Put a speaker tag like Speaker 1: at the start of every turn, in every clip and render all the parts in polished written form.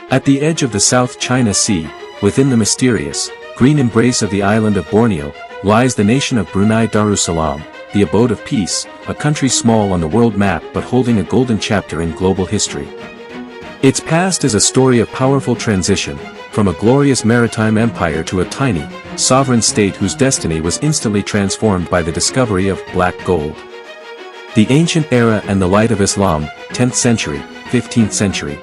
Speaker 1: At the edge of the South China Sea, within the mysterious, green embrace of the island of Borneo, lies the nation of Brunei Darussalam, the Abode of Peace, a country small on the world map but holding a golden chapter in global history. Its past is a story of powerful transition, from a glorious maritime empire to a tiny, sovereign state whose destiny was instantly transformed by the discovery of black gold. The ancient era and the light of Islam, 10th century, 15th century.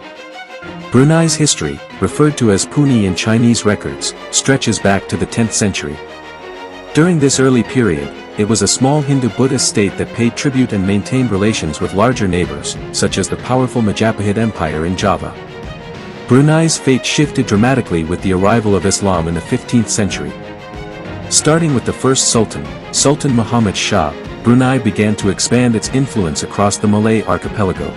Speaker 1: Brunei's history, referred to as Puni in Chinese records, stretches back to the 10th century. During this early period, it was a small Hindu-Buddhist state that paid tribute and maintained relations with larger neighbors, such as the powerful Majapahit Empire in Java. Brunei's fate shifted dramatically with the arrival of Islam in the 15th century. Starting with the first Sultan, Sultan Muhammad Shah, Brunei began to expand its influence across the Malay archipelago.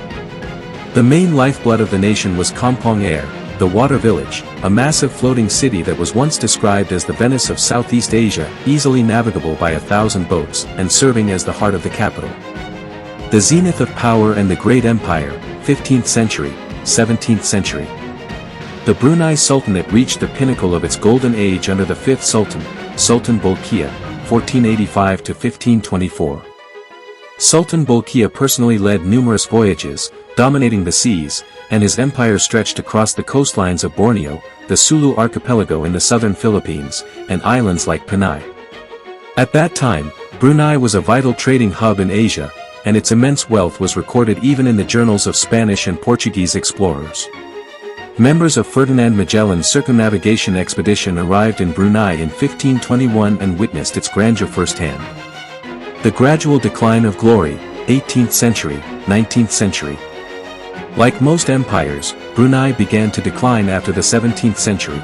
Speaker 1: The main lifeblood of the nation was Kampong Air, the water village, a massive floating city that was once described as the Venice of Southeast Asia, easily navigable by 1,000 boats, and serving as the heart of the capital. The zenith of power and the great empire, 15th century, 17th century. The Brunei Sultanate reached the pinnacle of its golden age under the 5th Sultan, Sultan Bolkiah, 1485 to 1524. Sultan Bolkiah personally led numerous voyages, dominating the seas, and his empire stretched across the coastlines of Borneo, the Sulu archipelago in the southern Philippines, and islands like Panay. At that time, Brunei was a vital trading hub in Asia, and its immense wealth was recorded even in the journals of Spanish and Portuguese explorers. Members of Ferdinand Magellan's circumnavigation expedition arrived in Brunei in 1521 and witnessed its grandeur firsthand. The gradual decline of glory, 18th century, 19th century. Like most empires, Brunei began to decline after the 17th century.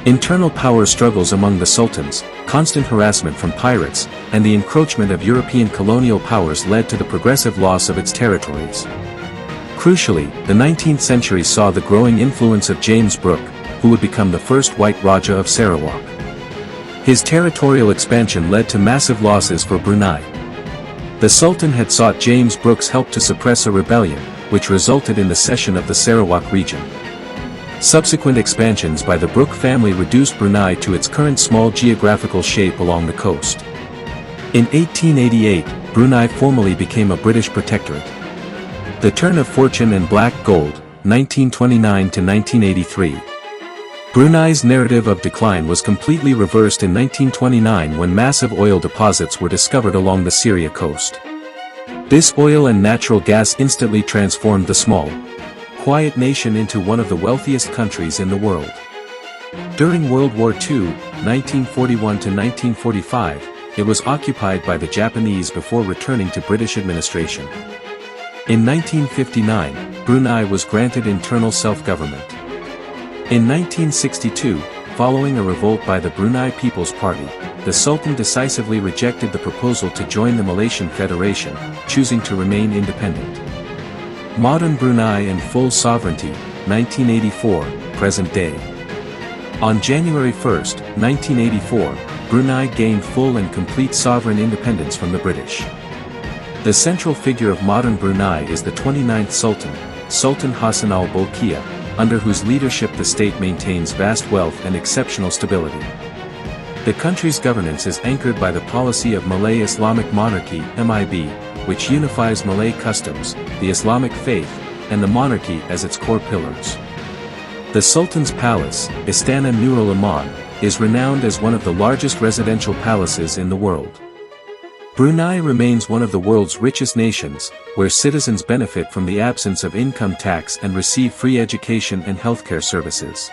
Speaker 1: Internal power struggles among the sultans, constant harassment from pirates, and the encroachment of European colonial powers led to the progressive loss of its territories. Crucially, the 19th century saw the growing influence of James Brooke, who would become the first white Raja of Sarawak. His territorial expansion led to massive losses for Brunei. The Sultan had sought James Brooke's help to suppress a rebellion, which resulted in the cession of the Sarawak region. Subsequent expansions by the Brooke family reduced Brunei to its current small geographical shape along the coast. In 1888, Brunei formally became a British protectorate. The turn of fortune and black gold, 1929 to 1983. Brunei's narrative of decline was completely reversed in 1929 when massive oil deposits were discovered along the Syria coast. This oil and natural gas instantly transformed the small, quiet nation into one of the wealthiest countries in the world. During World War II, 1941 to 1945, it was occupied by the Japanese before returning to British administration. In 1959, Brunei was granted internal self-government. In 1962, following a revolt by the Brunei People's Party, the Sultan decisively rejected the proposal to join the Malaysian Federation, choosing to remain independent. Modern Brunei and full sovereignty, 1984, present day. On January 1, 1984, Brunei gained full and complete sovereign independence from the British. The central figure of modern Brunei is the 29th Sultan, Sultan Hassan al-Bolkiah, under whose leadership the state maintains vast wealth and exceptional stability. The country's governance is anchored by the policy of Malay Islamic Monarchy (MIB), which unifies Malay customs, the Islamic faith, and the monarchy as its core pillars. The Sultan's Palace, Istana Nurul Aman, is renowned as one of the largest residential palaces in the world. Brunei remains one of the world's richest nations, where citizens benefit from the absence of income tax and receive free education and healthcare services.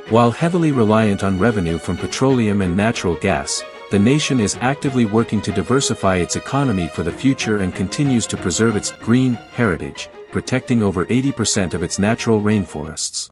Speaker 1: While heavily reliant on revenue from petroleum and natural gas, the nation is actively working to diversify its economy for the future and continues to preserve its green heritage, protecting over 80% of its natural rainforests.